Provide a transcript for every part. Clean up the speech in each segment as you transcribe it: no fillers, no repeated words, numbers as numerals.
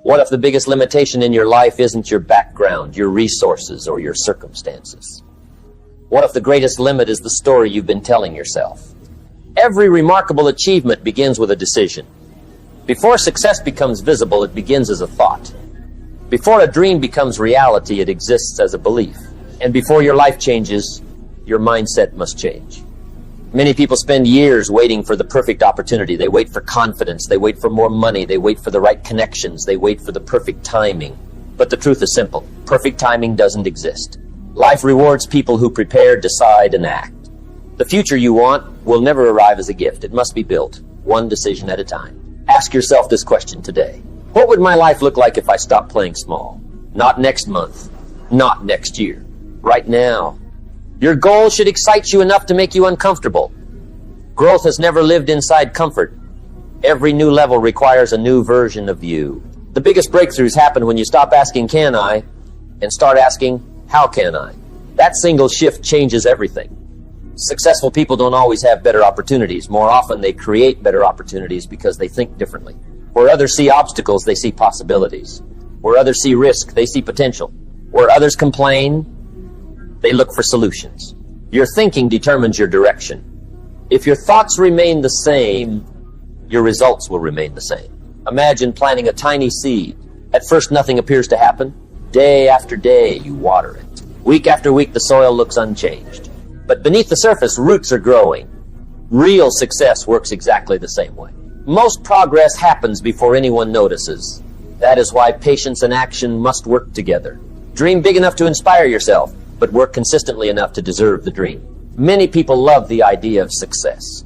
What if the biggest limitation in your life isn't your background, your resources, or your circumstances? What if the greatest limit is the story you've been telling yourself? Every remarkable achievement begins with a decision. Before success becomes visible, it begins as a thought. Before a dream becomes reality, it exists as a belief. And before your life changes, your mindset must change. Many people spend years waiting for the perfect opportunity. They wait for confidence. They wait for more money. They wait for the right connections. They wait for the perfect timing. But the truth is simple. Perfect timing doesn't exist. Life rewards people who prepare, decide, and act. The future you want will never arrive as a gift. It must be built, one decision at a time. Ask yourself this question today. What would my life look like if I stopped playing small? Not next month. Not next year. Right now. Your goal should excite you enough to make you uncomfortable. Growth has never lived inside comfort. Every new level requires a new version of you. The biggest breakthroughs happen when you stop asking, can I, and start asking, how can I? That single shift changes everything. Successful people don't always have better opportunities. More often, they create better opportunities because they think differently. Where others see obstacles, they see possibilities. Where others see risk, they see potential. Where others complain, they look for solutions. Your thinking determines your direction. If your thoughts remain the same, your results will remain the same. Imagine planting a tiny seed. At first, nothing appears to happen. Day after day, you water it. Week after week, the soil looks unchanged. But beneath the surface, roots are growing. Real success works exactly the same way. Most progress happens before anyone notices. That is why patience and action must work together. Dream big enough to inspire yourself, but work consistently enough to deserve the dream. Many people love the idea of success.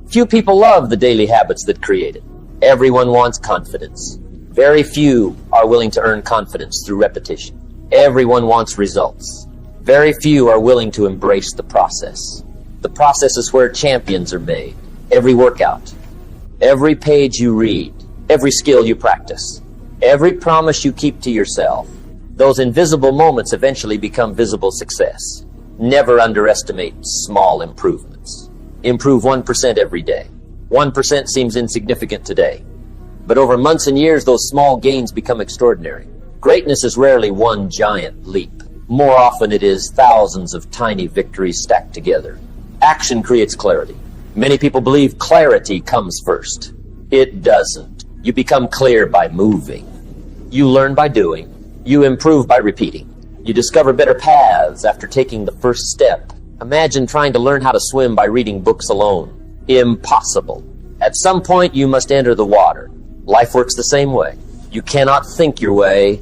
Few people love the daily habits that create it. Everyone wants confidence. Very few are willing to earn confidence through repetition. Everyone wants results. Very few are willing to embrace the process. The process is where champions are made. Every workout, every page you read, every skill you practice, every promise you keep to yourself, those invisible moments eventually become visible success. Never underestimate small improvements. Improve 1% every day. 1% seems insignificant today, but over months and years, those small gains become extraordinary. Greatness is rarely one giant leap. More often it is thousands of tiny victories stacked together. Action creates clarity. Many people believe clarity comes first. It doesn't. You become clear by moving. You learn by doing. You improve by repeating. You discover better paths after taking the first step. Imagine trying to learn how to swim by reading books alone. Impossible. At some point, you must enter the water. Life works the same way. You cannot think your way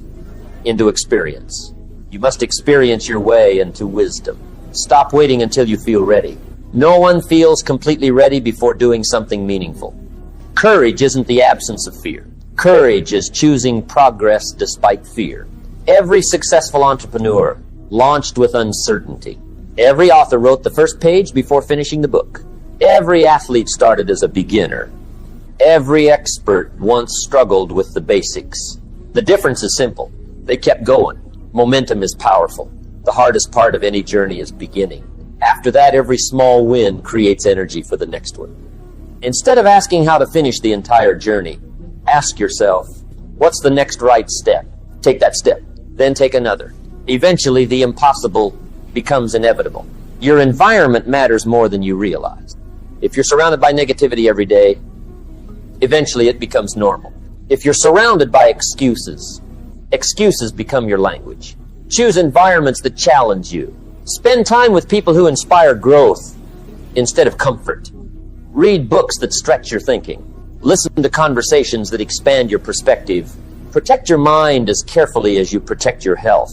into experience. You must experience your way into wisdom. Stop waiting until you feel ready. No one feels completely ready before doing something meaningful. Courage isn't the absence of fear. Courage is choosing progress despite fear. Every successful entrepreneur launched with uncertainty. Every author wrote the first page before finishing the book. Every athlete started as a beginner. Every expert once struggled with the basics. The difference is simple. They kept going. Momentum is powerful. The hardest part of any journey is beginning. After that, every small win creates energy for the next one. Instead of asking how to finish the entire journey, ask yourself, what's the next right step? Take that step, then take another. Eventually, the impossible becomes inevitable. Your environment matters more than you realize. If you're surrounded by negativity every day, eventually it becomes normal. If you're surrounded by excuses, excuses become your language. Choose environments that challenge you. Spend time with people who inspire growth instead of comfort. Read books that stretch your thinking. Listen to conversations that expand your perspective. Protect your mind as carefully as you protect your health,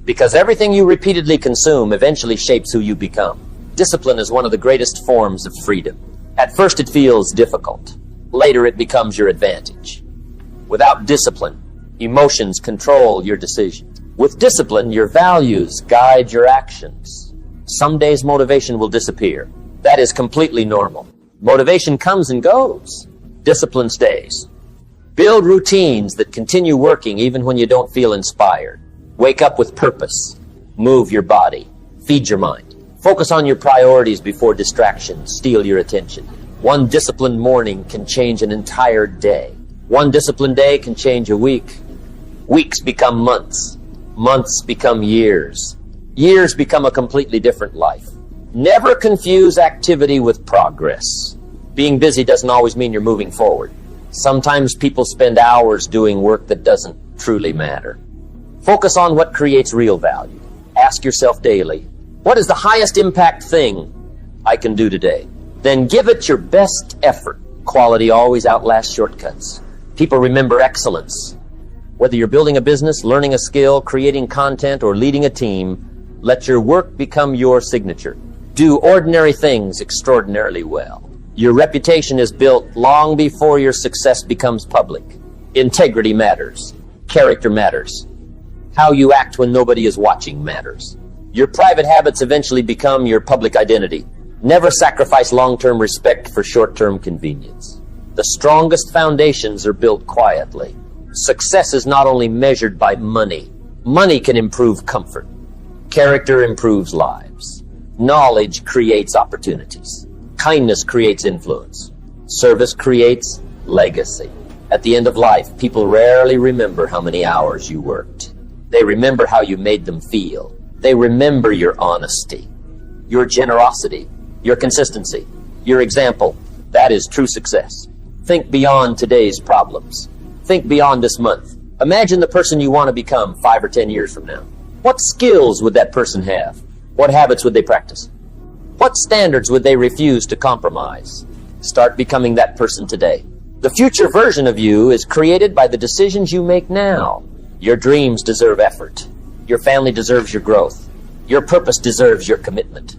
because everything you repeatedly consume eventually shapes who you become. Discipline is one of the greatest forms of freedom. At first it feels difficult. Later it becomes your advantage. Without discipline, emotions control your decisions. With discipline, your values guide your actions. Some days motivation will disappear. That is completely normal. Motivation comes and goes. Discipline stays. Build routines that continue working even when you don't feel inspired. Wake up with purpose. Move your body. Feed your mind. Focus on your priorities before distractions steal your attention. One disciplined morning can change an entire day. One disciplined day can change a week. Weeks become months. Months become years. Years become a completely different life. Never confuse activity with progress. Being busy doesn't always mean you're moving forward. Sometimes people spend hours doing work that doesn't truly matter. Focus on what creates real value. Ask yourself daily, what is the highest impact thing I can do today? Then give it your best effort. Quality always outlasts shortcuts. People remember excellence. Whether you're building a business, learning a skill, creating content, or leading a team, let your work become your signature. Do ordinary things extraordinarily well. Your reputation is built long before your success becomes public. Integrity matters. Character matters. How you act when nobody is watching matters. Your private habits eventually become your public identity. Never sacrifice long-term respect for short-term convenience. The strongest foundations are built quietly. Success is not only measured by money. Money can improve comfort. Character improves lives. Knowledge creates opportunities. Kindness creates influence. Service creates legacy. At the end of life, people rarely remember how many hours you worked. They remember how you made them feel. They remember your honesty, your generosity, your consistency, your example. That is true success. Think beyond today's problems. Think beyond this month. Imagine the person you want to become 5 or 10 years from now. What skills would that person have? What habits would they practice? What standards would they refuse to compromise? Start becoming that person today. The future version of you is created by the decisions you make now. Your dreams deserve effort. Your family deserves your growth. Your purpose deserves your commitment.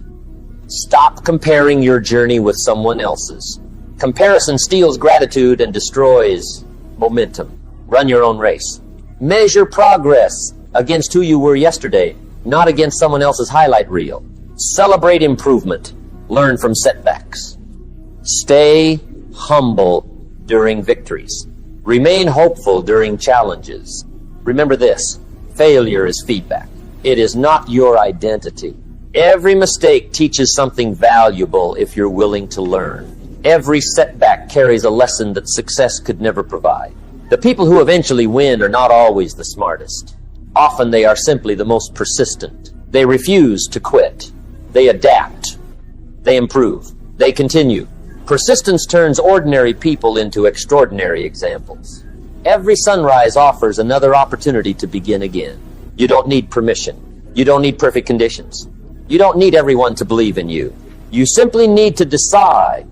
Stop comparing your journey with someone else's. Comparison steals gratitude and destroys momentum. Run your own race. Measure progress against who you were yesterday, not against someone else's highlight reel. Celebrate improvement. Learn from setbacks. Stay humble during victories. Remain hopeful during challenges. Remember this, failure is feedback. It is not your identity. Every mistake teaches something valuable if you're willing to learn. Every setback carries a lesson that success could never provide. The people who eventually win are not always the smartest. Often they are simply the most persistent. They refuse to quit. They adapt. They improve. They continue. Persistence turns ordinary people into extraordinary examples. Every sunrise offers another opportunity to begin again. You don't need permission. You don't need perfect conditions. You don't need everyone to believe in you. You simply need to decide.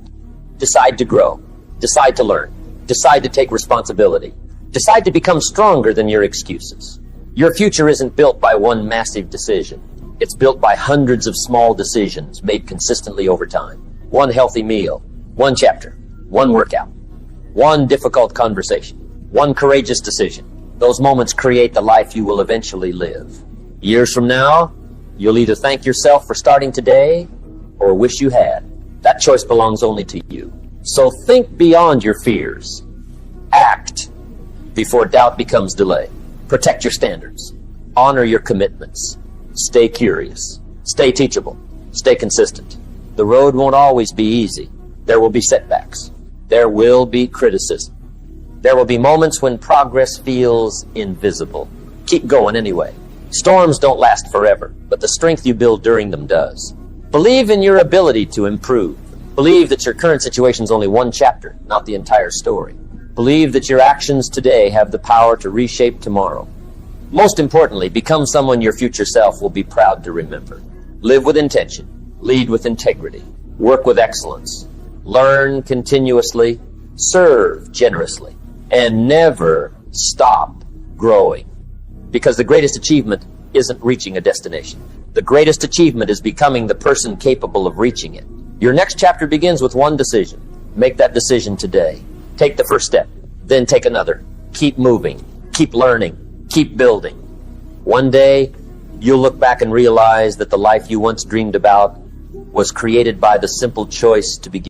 Decide to grow. Decide to learn. Decide to take responsibility. Decide to become stronger than your excuses. Your future isn't built by one massive decision. It's built by hundreds of small decisions made consistently over time. One healthy meal, one chapter, one workout, one difficult conversation, one courageous decision. Those moments create the life you will eventually live. Years from now, you'll either thank yourself for starting today or wish you had. That choice belongs only to you. So think beyond your fears. Act before doubt becomes delay. Protect your standards. Honor your commitments. Stay curious. Stay teachable. Stay consistent. The road won't always be easy. There will be setbacks. There will be criticism. There will be moments when progress feels invisible. Keep going anyway. Storms don't last forever, but the strength you build during them does. Believe in your ability to improve. Believe that your current situation is only one chapter, not the entire story. Believe that your actions today have the power to reshape tomorrow. Most importantly, become someone your future self will be proud to remember. Live with intention. Lead with integrity. Work with excellence. Learn continuously. Serve generously. And never stop growing. Because the greatest achievement isn't reaching a destination. The greatest achievement is becoming the person capable of reaching it. Your next chapter begins with one decision. Make that decision today. Take the first step, then take another. Keep moving, keep learning, keep building. One day, you'll look back and realize that the life you once dreamed about was created by the simple choice to begin.